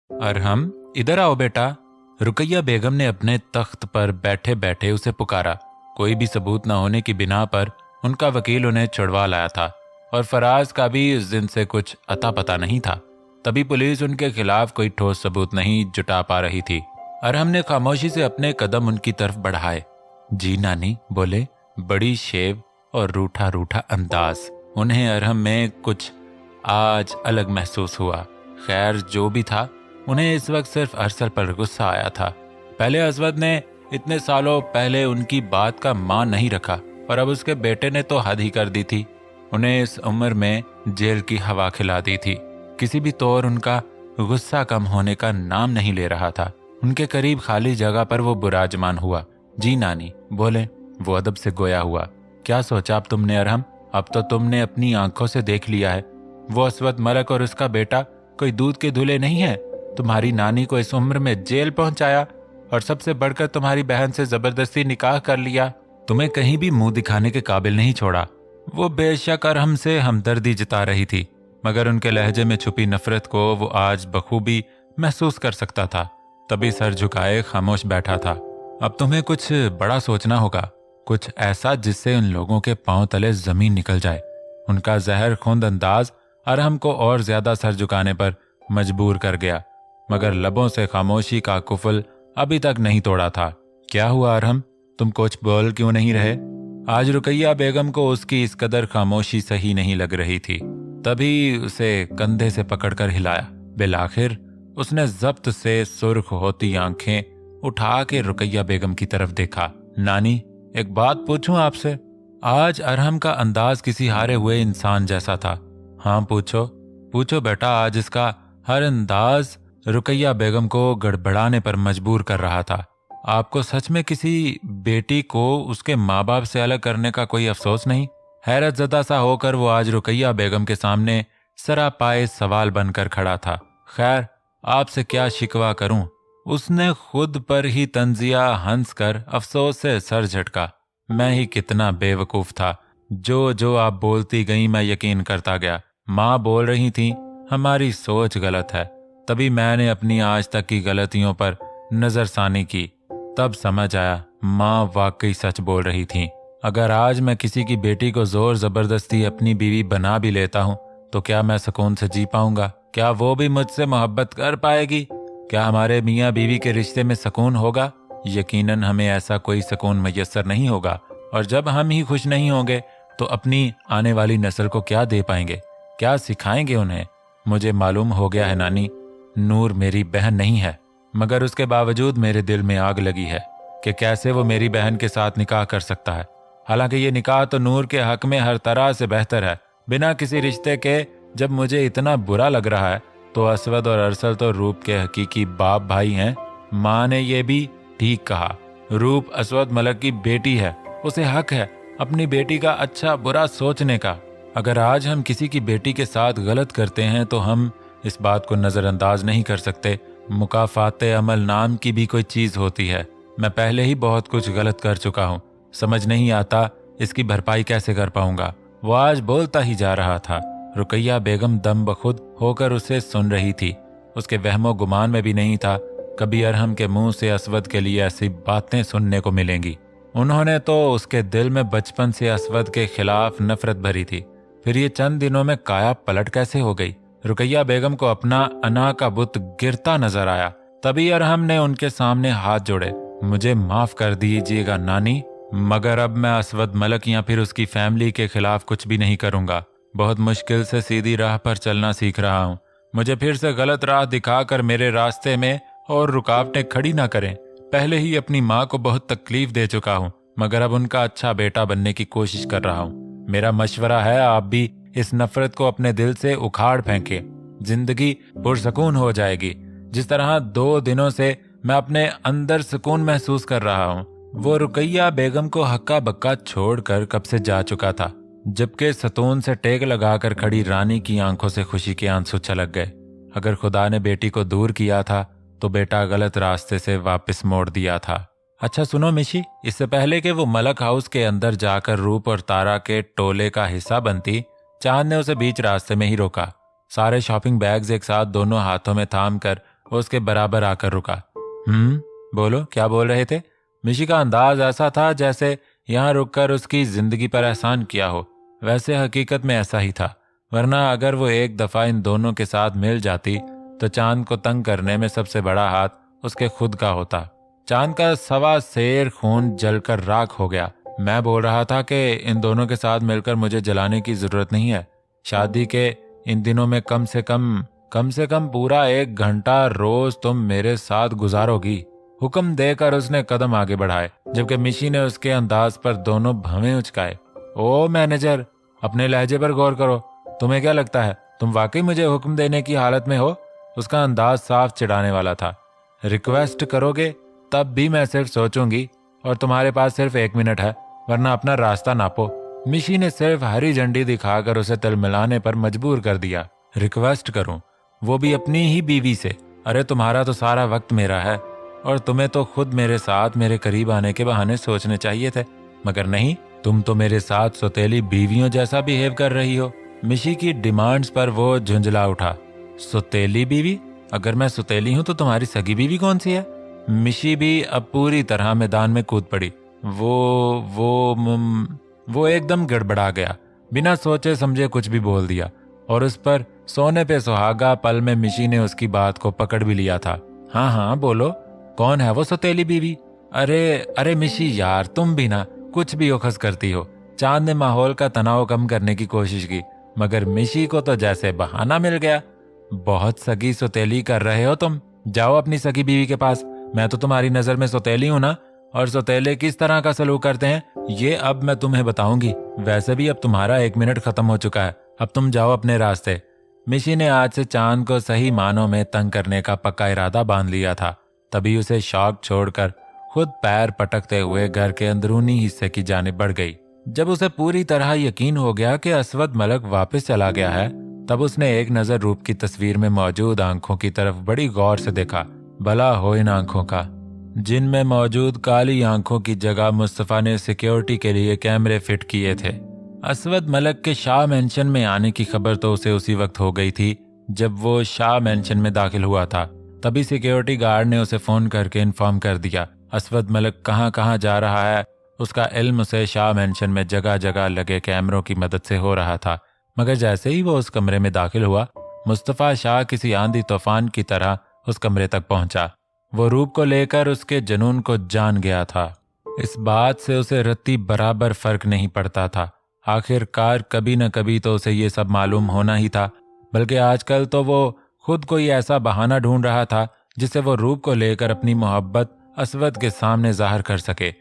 अरहम, इधर आओ बेटा। रुकैया बेगम ने अपने तख्त पर बैठे बैठे उसे पुकारा। कोई भी सबूत न होने की बिना पर उनका वकील उन्हें छुड़वा लाया था और फराज का भी इस दिन से कुछ अता पता नहीं था। तभी पुलिस उनके खिलाफ कोई ठोस सबूत नहीं जुटा पा रही थी। अरहम ने खामोशी से अपने कदम उनकी तरफ बढ़ाए। जी नानी, बोले, बड़ी शेव और रूठा रूठा अंदाज। उन्हें अरहम में कुछ आज अलग महसूस हुआ। खैर, जो भी था, उन्हें इस वक्त सिर्फ अरसल पर गुस्सा आया था। पहले असवद ने इतने सालों पहले उनकी बात का मान नहीं रखा और अब उसके बेटे ने तो हद ही कर दी थी। उन्हें इस उम्र में जेल की हवा खिला दी थी। किसी भी तौर उनका गुस्सा कम होने का नाम नहीं ले रहा था। उनके करीब खाली जगह पर वो बुराजमान हुआ। जी नानी, बोले, वो अदब से गोया हुआ। क्या सोचा अब तुमने अरहम? अब तो तुमने अपनी आंखों से देख लिया है। वो असवद मलक और उसका बेटा कोई दूध के धुले नहीं है। तुम्हारी नानी को इस उम्र में जेल पहुंचाया और सबसे बढ़कर तुम्हारी बहन से जबरदस्ती निकाह कर लिया। तुम्हें कहीं भी मुंह दिखाने के काबिल नहीं छोड़ा। वो बेशक अरहम से हमदर्दी जता रही थी, मगर उनके लहजे में छुपी नफरत को वो आज बखूबी महसूस कर सकता था। तभी सर झुकाए खामोश बैठा था। अब तुम्हें कुछ बड़ा सोचना होगा, कुछ ऐसा जिससे उन लोगों के पांव तले जमीन निकल जाए। उनका जहर खुंद अंदाज अरहम को और ज्यादा सर झुकाने पर मजबूर कर गया, मगर लबों से खामोशी का कुफल अभी तक नहीं तोड़ा था। क्या हुआ अरहम, तुम कुछ बोल क्यों नहीं रहे? आज रुकैया बेगम को उसकी इस कदर खामोशी सही नहीं लग रही थी। तभी उसे कंधे से पकड़कर हिलाया। बिलाखिर उसने जब्त से सुर्ख होती आंखें उठा के रुकैया बेगम की तरफ देखा। नानी, एक बात पूछूं आपसे? आज अरहम का अंदाज किसी हारे हुए इंसान जैसा था। हाँ, पूछो पूछो बेटा। आज इसका हर अंदाज रुकैया बेगम को गड़बड़ाने पर मजबूर कर रहा था। आपको सच में किसी बेटी को उसके माँ बाप से अलग करने का कोई अफसोस नहीं? हैरत ज़दा सा होकर वो आज रुकैया बेगम के सामने सरापाए सवाल बनकर खड़ा था। खैर, आपसे क्या शिकवा करूं? उसने खुद पर ही तंजिया हंस कर अफसोस से सर झटका। मैं ही कितना बेवकूफ था। जो जो आप बोलती गई मैं यकीन करता गया। माँ बोल रही थी हमारी सोच गलत है। तभी मैंने अपनी आज तक की गलतियों पर नजरसानी की। तब समझ आया माँ वाकई सच बोल रही थी। अगर आज मैं किसी की बेटी को जोर जबरदस्ती अपनी बीवी बना भी लेता हूँ तो क्या मैं सुकून से जी पाऊंगा? क्या वो भी मुझसे मोहब्बत कर पाएगी? क्या हमारे मियाँ बीवी के रिश्ते में सुकून होगा? यकीनन हमें ऐसा कोई सुकून मयस्सर नहीं होगा। और जब हम ही खुश नहीं होंगे तो अपनी आने वाली नस्ल को क्या दे पाएंगे? क्या सिखाएंगे उन्हें? मुझे मालूम हो गया है नानी, नूर मेरी बहन नहीं है, मगर उसके बावजूद मेरे दिल में आग लगी है कि कैसे वो मेरी बहन के साथ निकाह कर सकता है। हालांकि ये निकाह तो नूर के हक में हर तरह से बेहतर है, बिना किसी रिश्ते के। जब मुझे इतना बुरा लग रहा है तो असवद और अरसल तो रूप के हकीकी बाप भाई हैं। माँ ने यह भी ठीक कहा, रूप असवद मलक की बेटी है, उसे हक है अपनी बेटी का अच्छा बुरा सोचने का। अगर आज हम किसी की बेटी के साथ गलत करते हैं तो हम इस बात को नज़रअंदाज नहीं कर सकते। मुकाफाते अमल नाम की भी कोई चीज़ होती है। मैं पहले ही बहुत कुछ गलत कर चुका हूँ, समझ नहीं आता इसकी भरपाई कैसे कर पाऊंगा। वो आज बोलता ही जा रहा था। रुकैया बेगम दम बखुद होकर उसे सुन रही थी। उसके वहमो गुमान में भी नहीं था कभी अरहम के मुंह से असवद के लिए ऐसी बातें सुनने को मिलेंगी। उन्होंने तो उसके दिल में बचपन से असवद के खिलाफ नफरत भरी थी, फिर ये चंद दिनों में काया पलट कैसे हो गई? रुकैया बेगम को अपना अना का बुत गिरता नजर आया। तभी अरहम ने उनके सामने हाथ जोड़े। मुझे माफ कर दीजिएगा नानी, मगर अब मैं असवद मलक या फिर उसकी फैमिली के खिलाफ कुछ भी नहीं करूंगा। बहुत मुश्किल से सीधी राह पर चलना सीख रहा हूँ। मुझे फिर से गलत राह दिखाकर मेरे रास्ते में और रुकावटें खड़ी ना करें। पहले ही अपनी माँ को बहुत तकलीफ दे चुका हूँ, मगर अब उनका अच्छा बेटा बनने की कोशिश कर रहा हूँ। मेरा मशवरा है आप भी इस नफरत को अपने दिल से उखाड़ फेंके। जिंदगी पुरसकून हो जाएगी। जिस तरह 2 दिनों से मैं अपने अंदर सुकून महसूस कर रहा हूँ, वो रुकैया बेगम को हक्का बक्का छोड़कर कब से जा चुका था, जबकि सतून से टेक लगाकर खड़ी रानी की आंखों से खुशी के आंसू छलक गए। अगर खुदा ने बेटी को दूर किया था तो बेटा गलत रास्ते से वापस मोड़ दिया था। अच्छा सुनो मिशी, इससे पहले कि वो मलक हाउस के अंदर जाकर रूप और तारा के टोले का हिस्सा बनती, चांद ने उसे बीच रास्ते में ही रोका। सारे शॉपिंग बैग्स एक साथ दोनों हाथों में थाम कर वो उसके बराबर आकर रुका। बोलो, क्या बोल रहे थे? मिशी का अंदाज ऐसा था जैसे यहाँ रुककर उसकी जिंदगी पर एहसान किया हो। वैसे हकीकत में ऐसा ही था, वरना अगर वो एक दफा इन दोनों के साथ मिल जाती तो चांद को तंग करने में सबसे बड़ा हाथ उसके खुद का होता। चांद का सवा सेर खून जलकर राख हो गया। मैं बोल रहा था कि इन दोनों के साथ मिलकर मुझे जलाने की जरूरत नहीं है। शादी के इन दिनों में कम से कम पूरा 1 घंटा रोज तुम मेरे साथ गुजारोगी। हुक्म देकर उसने कदम आगे बढ़ाए, जबकि मिशी ने उसके अंदाज पर दोनों भवें उचकाए। ओ मैनेजर, अपने लहजे पर गौर करो। तुम्हें क्या लगता है तुम वाकई मुझे हुक्म देने की हालत में हो? उसका अंदाज साफ चिढ़ाने वाला था। रिक्वेस्ट करोगे तब भी मैं सिर्फ सोचूंगी, और तुम्हारे पास सिर्फ 1 मिनट है, वरना अपना रास्ता नापो। मिशी ने सिर्फ हरी झंडी दिखाकर उसे तिलमिलाने पर मजबूर कर दिया। रिक्वेस्ट करूं, वो भी अपनी ही बीवी से? अरे तुम्हारा तो सारा वक्त मेरा है, और तुम्हें तो खुद मेरे साथ मेरे करीब आने के बहाने सोचने चाहिए थे, मगर नहीं, तुम तो मेरे साथ सौतेली बीवियों जैसा बिहेव कर रही हो। मिशी की डिमांड्स पर वो झुंझला उठा। सौतेली बीवी? अगर मैं सौतेली हूं तो तुम्हारी सगी बीवी कौन सी है? मिशी भी अब पूरी तरह मैदान में कूद पड़ी। वो एकदम गड़बड़ा गया, बिना सोचे समझे कुछ भी बोल दिया, और उस पर सोने पे सुहागा पल में मिशी ने उसकी बात को पकड़ भी लिया था। हाँ बोलो, कौन है वो सौतेली बीवी? अरे मिशी यार, तुम भी ना कुछ भी ओखस करती हो। चांद ने माहौल का तनाव कम करने की कोशिश की, मगर मिशी को तो जैसे बहाना मिल गया। बहुत सगी सौतेली कर रहे हो तुम, जाओ अपनी सगी बीवी के पास। मैं तो तुम्हारी नजर में सौतेली हूं ना, और सौतेले किस तरह का सलूक करते हैं ये अब मैं तुम्हें बताऊंगी। वैसे भी अब तुम्हारा 1 मिनट खत्म हो चुका है, अब तुम जाओ अपने रास्ते। मिशी ने आज से चांद को सही मानों में तंग करने का पक्का इरादा बांध लिया था। तभी उसे शौक छोड़कर खुद पैर पटकते हुए घर के अंदरूनी हिस्से की जानिब बढ़ गई। जब उसे पूरी तरह यकीन हो गया कि असवद मलक वापस चला गया है, तब उसने एक नजर रूप की तस्वीर में मौजूद आंखों की तरफ बड़ी गौर से देखा। भला हो इन आंखों का, जिनमें मौजूद काली आंखों की जगह मुस्तफा ने सिक्योरिटी के लिए कैमरे फिट किए थे। असवद मलक के शाह मेंशन में आने की खबर तो उसे उसी वक्त हो गई थी जब वो शाह मेंशन में दाखिल हुआ था। तभी सिक्योरिटी गार्ड ने उसे फोन करके इन्फॉर्म कर दिया असवद मलक कहाँ जा रहा है। उसका इल्म उसे शाह मेंशन में जगह जगह लगे कैमरों की मदद से हो रहा था। मगर जैसे ही वो उस कमरे में दाखिल हुआ, मुस्तफा शाह किसी आंधी तूफान की तरह उस कमरे तक पहुंचा। वो रूप को लेकर उसके जुनून को जान गया था। इस बात से उसे रत्ती बराबर फर्क नहीं पड़ता था। आखिरकार कभी न कभी तो उसे ये सब मालूम होना ही था, बल्कि आजकल तो वो खुद कोई ऐसा बहाना ढूंढ रहा था जिससे वो रूप को लेकर अपनी मोहब्बत असवद के सामने जाहिर कर सके।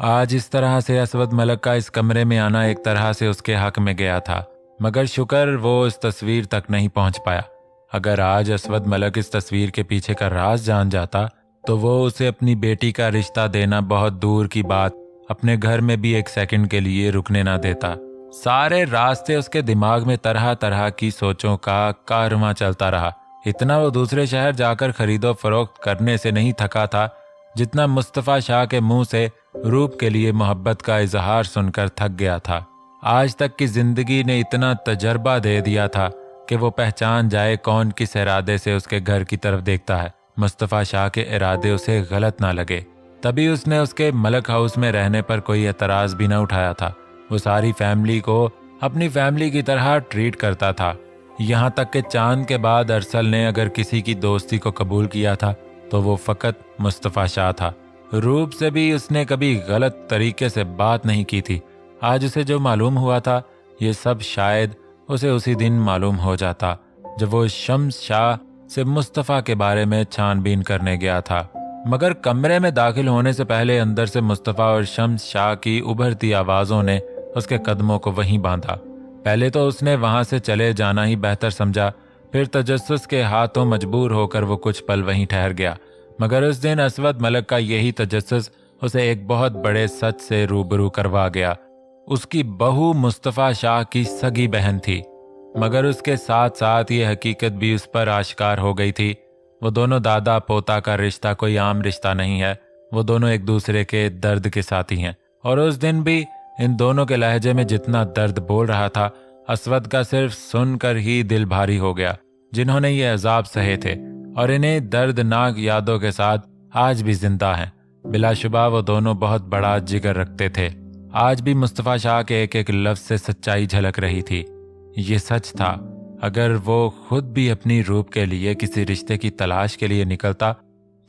आज इस तरह से असवद मलक का इस कमरे में आना एक तरह से उसके हक में गया था, मगर शुक्र वो इस तस्वीर तक नहीं पहुंच पाया। अगर आज असवद मलक इस तस्वीर के पीछे का राज जान जाता तो वो उसे अपनी बेटी का रिश्ता देना बहुत दूर की बात, अपने घर में भी 1 सेकंड के लिए रुकने ना देता। सारे रास्ते उसके दिमाग में तरह तरह की सोचों का कारवां चलता रहा। इतना वो दूसरे शहर जाकर खरीदो फरोख्त करने से नहीं थका था जितना मुस्तफा शाह के मुंह से रूप के लिए मोहब्बत का इजहार सुनकर थक गया था। आज तक की जिंदगी ने इतना तजर्बा दे दिया था कि वो पहचान जाए कौन किस इरादे से उसके घर की तरफ देखता है। मुस्तफा शाह के इरादे उसे गलत ना लगे, तभी उसने उसके मलक हाउस में रहने पर कोई एतराज भी न उठाया था। वो सारी फैमिली को अपनी फैमिली की तरह ट्रीट करता था। यहाँ तक कि चांद के बाद अरसल ने अगर किसी की दोस्ती को कबूल किया था तो वो फकत मुस्तफा शाह था। रूप से भी उसने कभी गलत तरीके से बात नहीं की थी। आज उसे जो मालूम हुआ था ये सब शायद उसे उसी दिन मालूम हो जाता जब वो शम्स शाह से मुस्तफा के बारे में छानबीन करने गया था। मगर कमरे में दाखिल होने से पहले अंदर से मुस्तफा और शम्स शाह की उभरती आवाज़ों ने उसके कदमों को वहीं बांधा। पहले तो उसने वहां से चले जाना ही बेहतर समझा, फिर तजस्सुस के हाथों मजबूर होकर वो कुछ पल वहीं ठहर गया। मगर उस दिन असवद मलक का यही तजस्सुस उसे एक बहुत बड़े सच से रूबरू करवा गया। उसकी बहू मुस्तफा शाह की सगी बहन थी, मगर उसके साथ साथ ये हकीकत भी उस पर आश्कार हो गई थी। वो दोनों दादा पोता का रिश्ता कोई आम रिश्ता नहीं है, वो दोनों एक दूसरे के दर्द के साथी हैं। और उस दिन भी इन दोनों के लहजे में जितना दर्द बोल रहा था, असवद का सिर्फ सुनकर ही दिल भारी हो गया। जिन्होंने ये अजाब सहे थे और इन्हें दर्दनाक यादों के साथ आज भी जिंदा हैं। बिलाशुबा वो दोनों बहुत बड़ा जिगर रखते थे। आज भी मुस्तफ़ा शाह के एक एक लफ्ज़ से सच्चाई झलक रही थी। ये सच था, अगर वो खुद भी अपनी रूप के लिए किसी रिश्ते की तलाश के लिए निकलता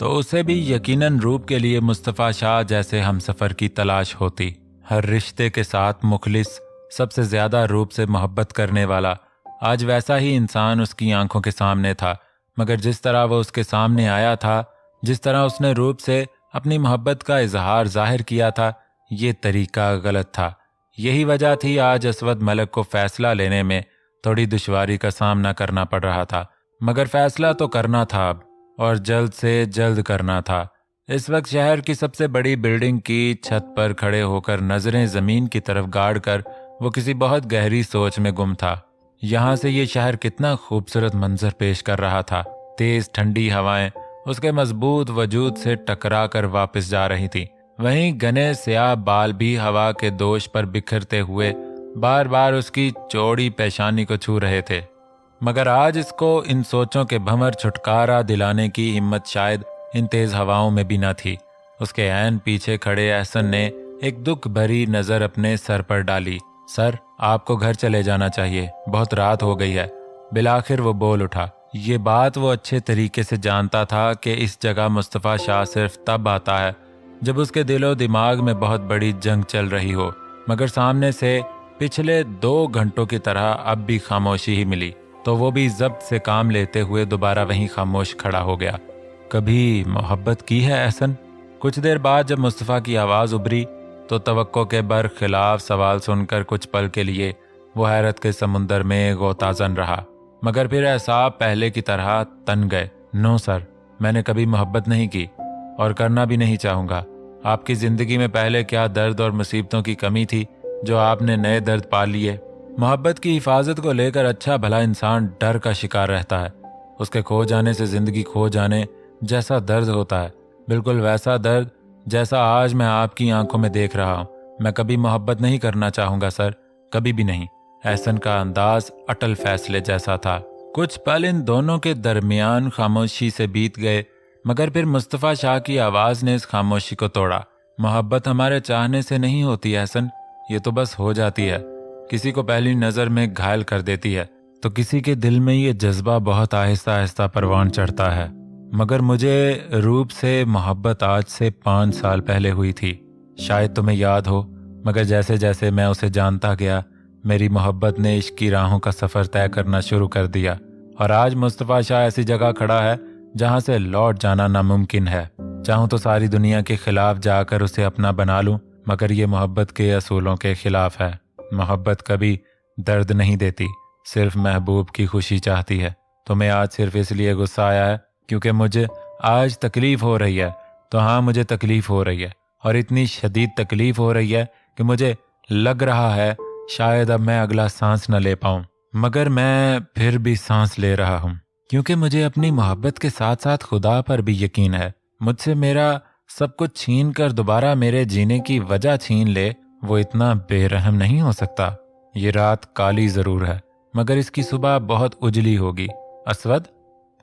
तो उसे भी यकीनन रूप के लिए मुस्तफ़ा शाह जैसे हमसफ़र की तलाश होती। हर रिश्ते के साथ मुखलिस, सबसे ज़्यादा रूप से मोहब्बत करने वाला, आज वैसा ही इंसान उसकी आंखों के सामने था। मगर जिस तरह वो उसके सामने आया था, जिस तरह उसने रूप से अपनी मोहब्बत का इजहार जाहिर किया था, ये तरीका गलत था। यही वजह थी आज असवद मलिक को फैसला लेने में थोड़ी दुश्वारी का सामना करना पड़ रहा था। मगर फैसला तो करना था अब, और जल्द से जल्द करना था। इस वक्त शहर की सबसे बड़ी बिल्डिंग की छत पर खड़े होकर नजरें जमीन की तरफ गाड़ कर वो किसी बहुत गहरी सोच में गुम था। यहाँ से ये शहर कितना खूबसूरत मंजर पेश कर रहा था। तेज ठंडी हवाएं उसके मजबूत वजूद से टकरा कर वापस जा रही थी। वहीं घने स्याह बाल भी हवा के दोष पर बिखरते हुए बार बार उसकी चौड़ी पेशानी को छू रहे थे। मगर आज इसको इन सोचों के भंवर छुटकारा दिलाने की हिम्मत शायद इन तेज हवाओं में भी न थी। उसके ऐन पीछे खड़े एहसन ने एक दुख भरी नजर अपने सर पर डाली। सर, आपको घर चले जाना चाहिए, बहुत रात हो गई है। बिलाखिर वो बोल उठा। ये बात वो अच्छे तरीके से जानता था कि इस जगह मुस्तफ़ा शाह सिर्फ तब आता है जब उसके दिलो दिमाग में बहुत बड़ी जंग चल रही हो। मगर सामने से पिछले 2 घंटों की तरह अब भी खामोशी ही मिली, तो वो भी जब्त से काम लेते हुए दोबारा वहीं खामोश खड़ा हो गया। कभी मोहब्बत की है एहसन? कुछ देर बाद जब मुस्तफ़ा की आवाज़ उभरी तो तवक्को के बरखिलाफ सवाल सुनकर कुछ पल के लिए वो हैरत के समुंदर में गोताजन रहा। मगर फिर एहसाब पहले की तरह तन गए। नो सर, मैंने कभी मोहब्बत नहीं की और करना भी नहीं चाहूँगा। आपकी ज़िंदगी में पहले क्या दर्द और मुसीबतों की कमी थी जो आपने नए दर्द पा लिए। मोहब्बत की हिफाजत को लेकर अच्छा भला इंसान डर का शिकार रहता है। उसके खो जाने से ज़िंदगी खो जाने जैसा दर्द होता है, बिल्कुल वैसा दर्द जैसा आज मैं आपकी आंखों में देख रहा हूँ। मैं कभी मोहब्बत नहीं करना चाहूँगा सर, कभी भी नहीं। एहसन का अंदाज अटल फैसले जैसा था। कुछ पल इन दोनों के दरमियान खामोशी से बीत गए, मगर फिर मुस्तफ़ा शाह की आवाज़ ने इस खामोशी को तोड़ा। मोहब्बत हमारे चाहने से नहीं होती एहसन, ये तो बस हो जाती है। किसी को पहली नज़र में घायल कर देती है तो किसी के दिल में ये जज्बा बहुत आहिस्ता आहिस्ता परवान चढ़ता है। मगर मुझे रूप से मोहब्बत आज से 5 साल पहले हुई थी। शायद तुम्हें याद हो, मगर जैसे जैसे मैं उसे जानता गया मेरी मोहब्बत ने इश्क की राहों का सफ़र तय करना शुरू कर दिया। और आज मुस्तफ़ा शाह ऐसी जगह खड़ा है जहाँ से लौट जाना नामुमकिन है। चाहूँ तो सारी दुनिया के खिलाफ जाकर उसे अपना बना लूँ, मगर ये मोहब्बत के असूलों के खिलाफ है। मोहब्बत कभी दर्द नहीं देती, सिर्फ महबूब की खुशी चाहती है। तुम्हें आज सिर्फ इसलिए गुस्सा आया है क्योंकि मुझे आज तकलीफ हो रही है। तो हाँ, मुझे तकलीफ हो रही है, और इतनी शदीद तकलीफ हो रही है कि मुझे लग रहा है शायद अब मैं अगला सांस न ले पाऊँ। मगर मैं फिर भी सांस ले रहा हूँ, क्योंकि मुझे अपनी मोहब्बत के साथ साथ खुदा पर भी यकीन है। मुझसे मेरा सब कुछ छीन कर दोबारा मेरे जीने की वजह छीन ले, वो इतना बेरहम नहीं हो सकता। ये रात काली जरूर है, मगर इसकी सुबह बहुत उजली होगी। असवद,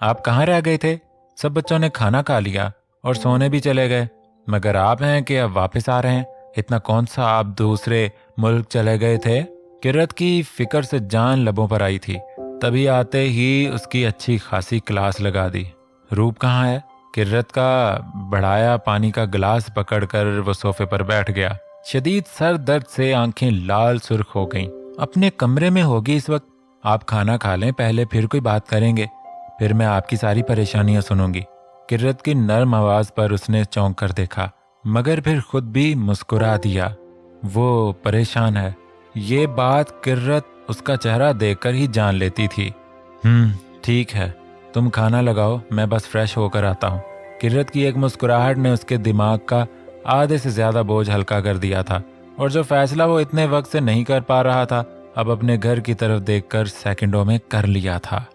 आप कहाँ रह गए थे? सब बच्चों ने खाना खा लिया और सोने भी चले गए, मगर आप हैं कि अब वापस आ रहे हैं। इतना कौन सा आप दूसरे मुल्क चले गए थे? किरत की फिक्र से जान लबों पर आई थी। तभी आते ही उसकी अच्छी खासी क्लास लगा दी। रूप कहाँ है? किरत का बढ़ाया पानी का गिलास पकड़कर वो सोफे पर बैठ गया। शदीद सर दर्द से आंखें लाल सुर्ख हो गईं। अपने कमरे में होगी इस वक्त। आप खाना खा लें पहले, फिर कोई बात करेंगे, फिर मैं आपकी सारी परेशानियां सुनूंगी। किरत की नर्म आवाज पर उसने चौंक कर देखा, मगर फिर खुद भी मुस्कुरा दिया। वो परेशान है, ये बात किरत उसका चेहरा देखकर ही जान लेती थी। ठीक है, तुम खाना लगाओ, मैं बस फ्रेश होकर आता हूँ। किरत की एक मुस्कुराहट ने उसके दिमाग का आधे से ज्यादा बोझ हल्का कर दिया था, और जो फैसला वो इतने वक्त से नहीं कर पा रहा था, अब अपने घर की तरफ देखकर सेकंडों में कर लिया था।